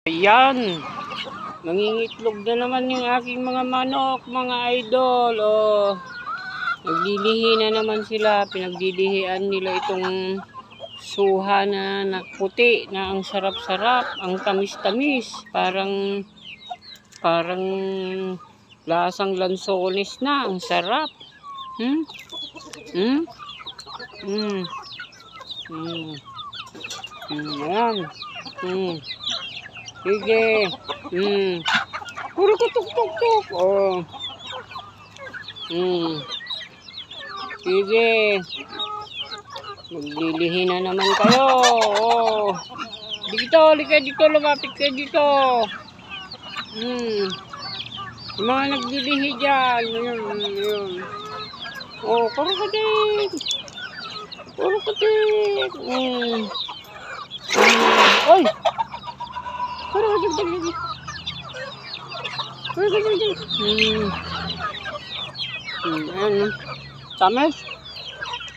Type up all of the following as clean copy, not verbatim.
Ayan, nangingitlog na naman yung aking mga manok, mga idol. Oh, naglilihi na naman sila. Pinagdilihian nila itong suha na puti na ang sarap-sarap, ang tamis-tamis. Parang lasang lansones na, ang sarap. Hmm? Hmm? Hmm. Hmm. Ayan. Hmm. Sige. Puro kutok-tok-tok. Oh. Sige. Maglilihi na naman kayo. Oh. Dito, halika dito, lumapit kayo dito. Yung mga naglilihi dyan. Ayun. Oh, kurukutik. Kurukutik. Oy! Ayan. Tamis.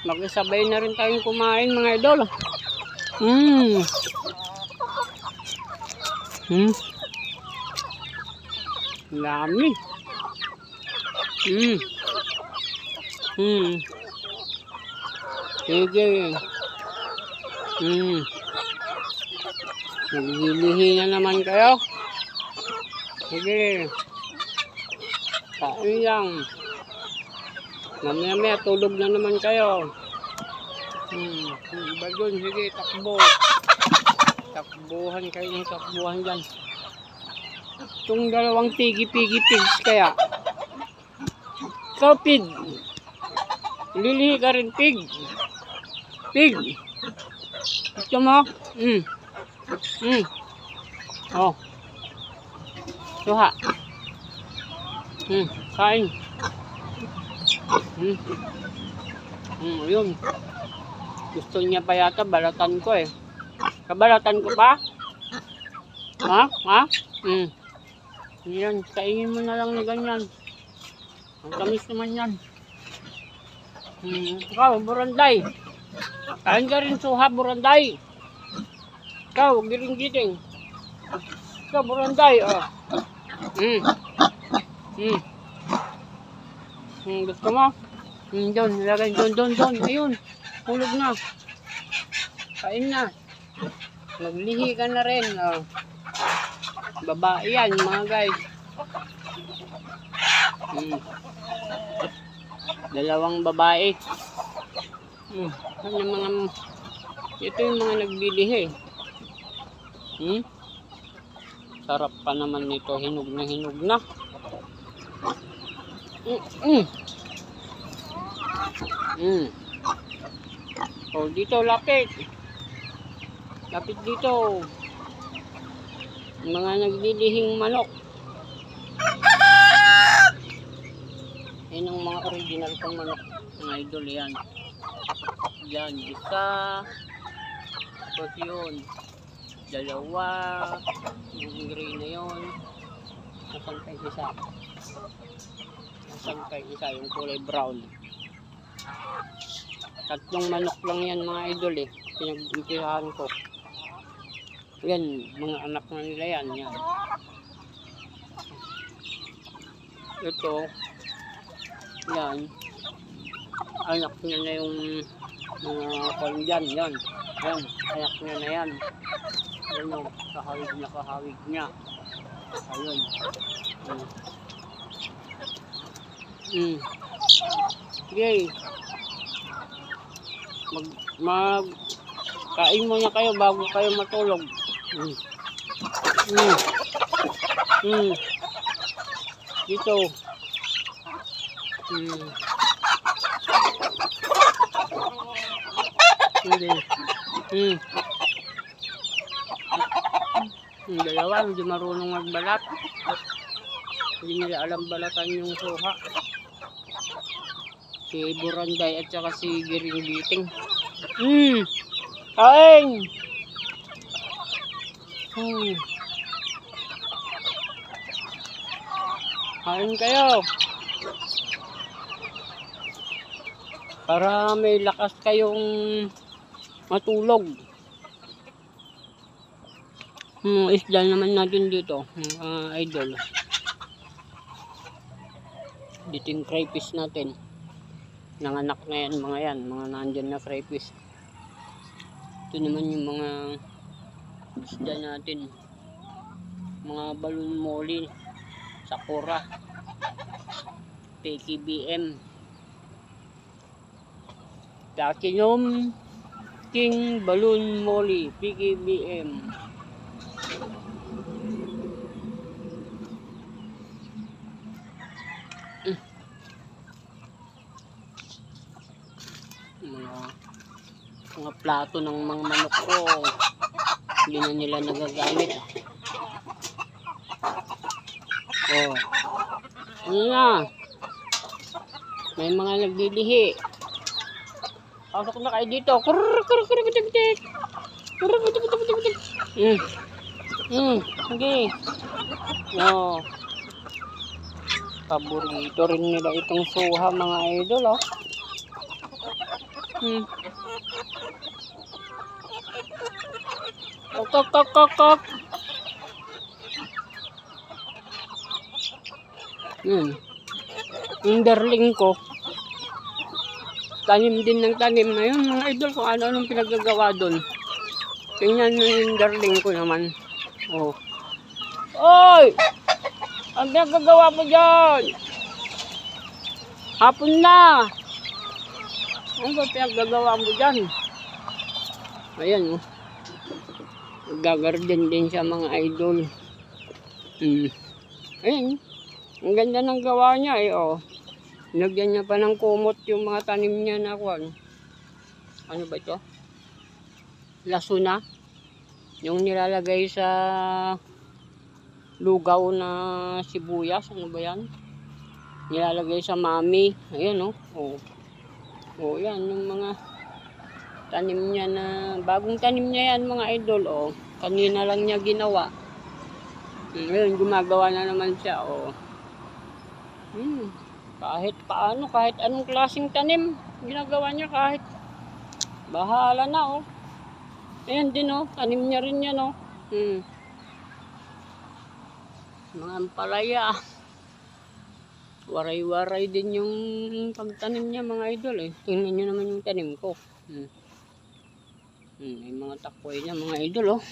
Makisabay na rin tayong kumain, mga idol. Lami. Sige. Naglilihi na naman kayo. Sige. Kain lang. Mamaya tulog na naman kayo. Iba dun. Sige, takbo. Takbuhan kayo ng takbuhan dyan. Itong dalawang pigi-pigs kaya. Ikaw, pig. Lilihi ka rin, pig. Pig. Gusto mo? Oh. Suha. Kain. Ayun. Gusto niya pa yata balatan ko eh. Kabalatan ko pa? Ha? Yan, kainin mo na lang na ganyan. Ang tamis naman yan. Ikaw, buranday. Kain ka rin suha, buranday. Ikaw, giring-giring. Ikaw, buranday. Oh. Gusto mo? Doon, lagay doon. Ayun, hulog na. Kain na. Naglihi ka na rin. Oh. Babae yan, mga guys. Dalawang babae. Ito yung mga naglilihi. Sarap pa naman nito. Hinog na. Oh, dito, lapit. Lapit dito. Mga naglilihing manok. Yan ang mga original kong manok. Mga idol yan. Yan, isa. Tapos yun. Dalawa. Yung gray na yun. Nasaan kay isa? Yung kulay brown. Tatlong manok lang yan, mga idol eh. Pinag-umpisahan ko. Yan, mga anak na nila yan. Ito. Yan. Anak niya na yung mga kolyan. Yan. Anak niya na yan. Ayun, kahawig niya. Ayun. Sige. Kain muna kayo bago kayo matulog. Dito. Dalawa, hindi marunong magbalat. Hindi nila alam balatan yung suha. Si buranday at saka si giring-giting. Kain! Kain kayo. Para may lakas kayong matulog. Isda naman natin dito, idol. Dito yung crayfish natin. Nanganak na yan, mga nandyan na crayfish. Ito naman yung mga isda natin. Mga balloon molly, sakura, PKBM, platinum king balloon molly, PKBM. Mga plato ng mga manok ko, hindi na nila nagagamit. Oh, ano na, may mga nagdilihi. Pasok na kayo dito. Sige. No. Paborito rin nila itong suha, mga idol, oh. Kok. Yung darling ko, tanim din ng tanim na yun, mga idol, kung ano-anong pinagagawa doon. Tingnan nyo yung darling ko naman. Oh. Oy! Ang pinagagawa mo dyan? Hapon na! Ano ba pinagagawa mo dyan? Ayan, oh. Gagarden din siya, mga idol. Ayan. Ang ganda ng gawa niya, eh, oh. Nilagyan niya pa ng kumot yung mga tanim niya na kwan. Ano ba ito? Lasuna. Yung nilalagay sa lugaw na sibuyas. Ano ba yan? Nilalagay sa mami. Ayan, oh. Oh, yan. Yung mga tanim niya na, bagong tanim niya yan, mga idol, oh. Kanina lang niya ginawa. Ngayon, gumagawa na naman siya, oh. Kahit paano, kahit anong klaseng tanim, ginagawa niya kahit bahala na, oh. Ayan din, oh. Tanim niya rin yan, oh. Mga ampalaya. Waray-waray din yung pagtanim niya, mga idol, eh. Tingnan niyo naman yung tanim ko. May mga takway niya, mga idol, oh.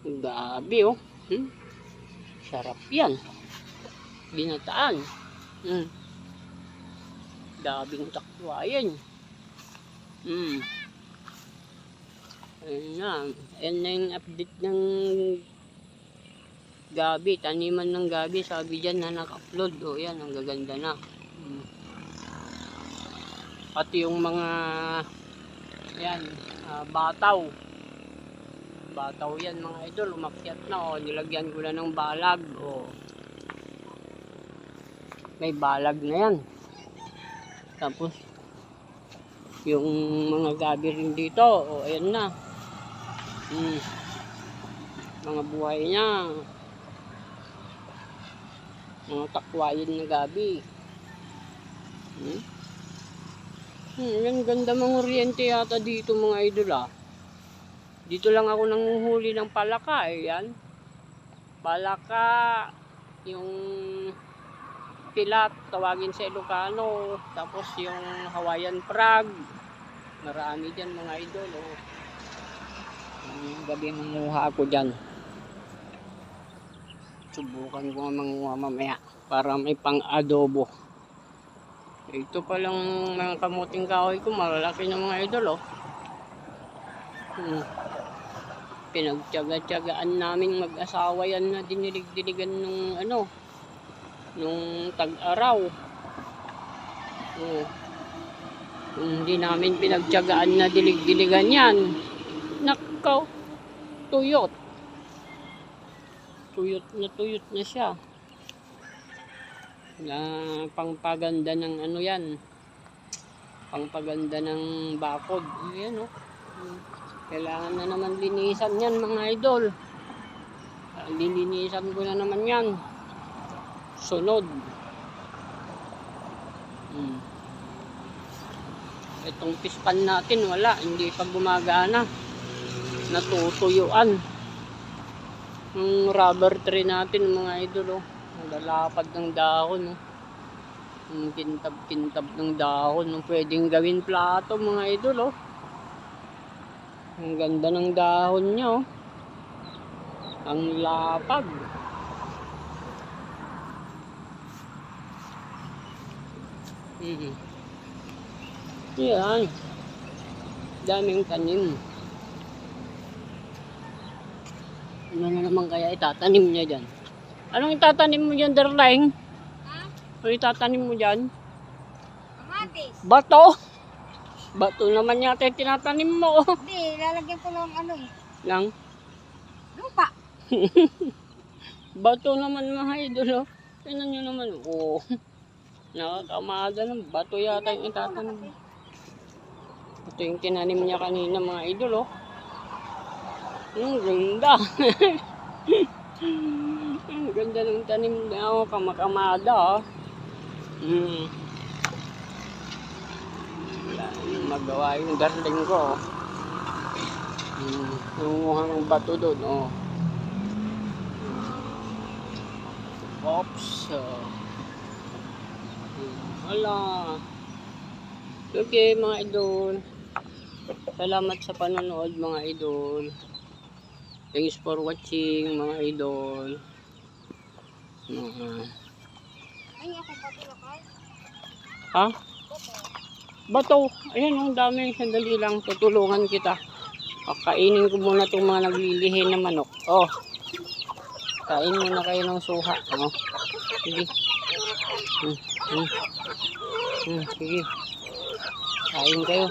Gabi, oh. Sarap yan. Binataan. Dabing takwayan. Ayan na yung update ng gabi. Taniman ng gabi. Sabi dyan na naka-upload. O yan, ang gaganda na. Pati yung mga yan, bataw. Bataw yan, mga idol. Umakyat na. O, nilagyan ko na ng balag. O, may balag na yan. Tapos yung mga gabi rin dito, o ayan na. Mga buhay niya, mga takwayin na gabi. Yan, ganda mga oriente yata dito, mga idol, ah. Dito lang ako nanguhuli ng palaka, eh, yan. Palaka, yung pilat, tawagin sa Ilocano, tapos yung Hawaiian frog, marami dyan, mga idol, oh. Gabi manguha ako dyan. Subukan ko nga manguha mamaya para may pang adobo. Ito palang mga kamuting kahoy ko, malalaki na, mga idol, oh. Pinagtiyaga-tiyagaan namin mag-asawa yan na dinilig-diligan nung ano, nung tag-araw. Kung hindi namin pinagtiyagaan na dilig-diligan yan, nakaw, tuyot na siya. Na pangpaganda ng ano yan, pangpaganda ng bakod. Ayan, oh. Kailangan na naman linisan yan, mga idol. Lilinisan ko na naman yan. Sunod. Itong pispan natin, wala. Hindi pa gumagana. Natutuyuan. Yung rubber tree natin mga idol, oh. Nalalapad ng dahon, oh. Yung kintab-kintab ng dahon, oh. Pwedeng gawin plato mga idol, oh. Ang ganda ng dahon niya, oh. Ang lapad. Yan. Daming tanim. Ano na naman kaya itatanim niya dyan? Anong itatanim mo dyan, darling? Ha? Ano itatanim mo dyan? Kamatis. Bato? Bato naman yata yung tinatanim mo. Hindi, lalagyan ko ng ano eh. Lang? Lupa. Bato naman mga idol, oh. Tingnan nyo naman, oh. Nakakamada ng bato yata yung itatanim. Ito yung tinanim niya kanina mga idol, oh. Ang ganda. Ang ganda ng tanim niya, oh. Kamakamada, oh. Wala nang magawa yung darling ko, oh. Nangunguha ng bato doon, oh. Oops. Hala. Okay mga idol. Salamat sa panonood mga idol. Thanks for watching mga idol. Ay, ako patulakay. Ha? Bato. Ayan, ang dami. Sandali lang. Tutulungan kita. Kakainin ko muna itong mga naglilihin na manok. Oh. Kain muna kayo ng suha. Oh. Sige. Sige. Kain kayo.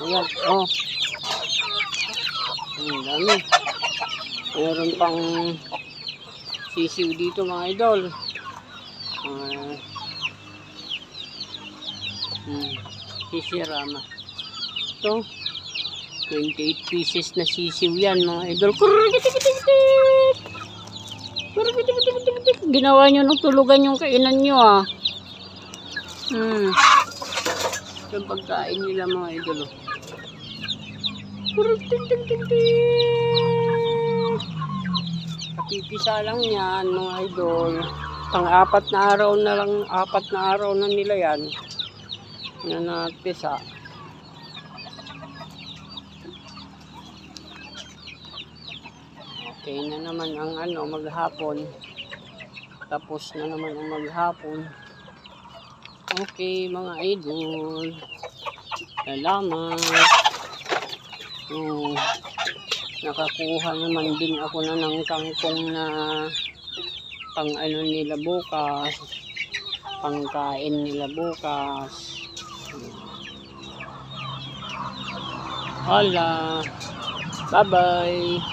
Ayan. Oh. Dami. Meron pang sisiw dito mga idol. Sisirama. Ito. 28 pieces na sisiw yan mga idol. Ginawa nyo ng tulugan yung kainan nyo, ah. Yung pagkain nila mga idol, oh. Kapipisa lang yan mga idol. Pang-apat na araw na lang, 4 na araw na nila yan na napisa. Okay na naman ang maghapon. Tapos na naman ang maghapon. Okay mga idol. Salamat. Nakakuha naman din ako na ng kangkong na pang nila bukas. Pangkain nila bukas. Hala. Bye-bye.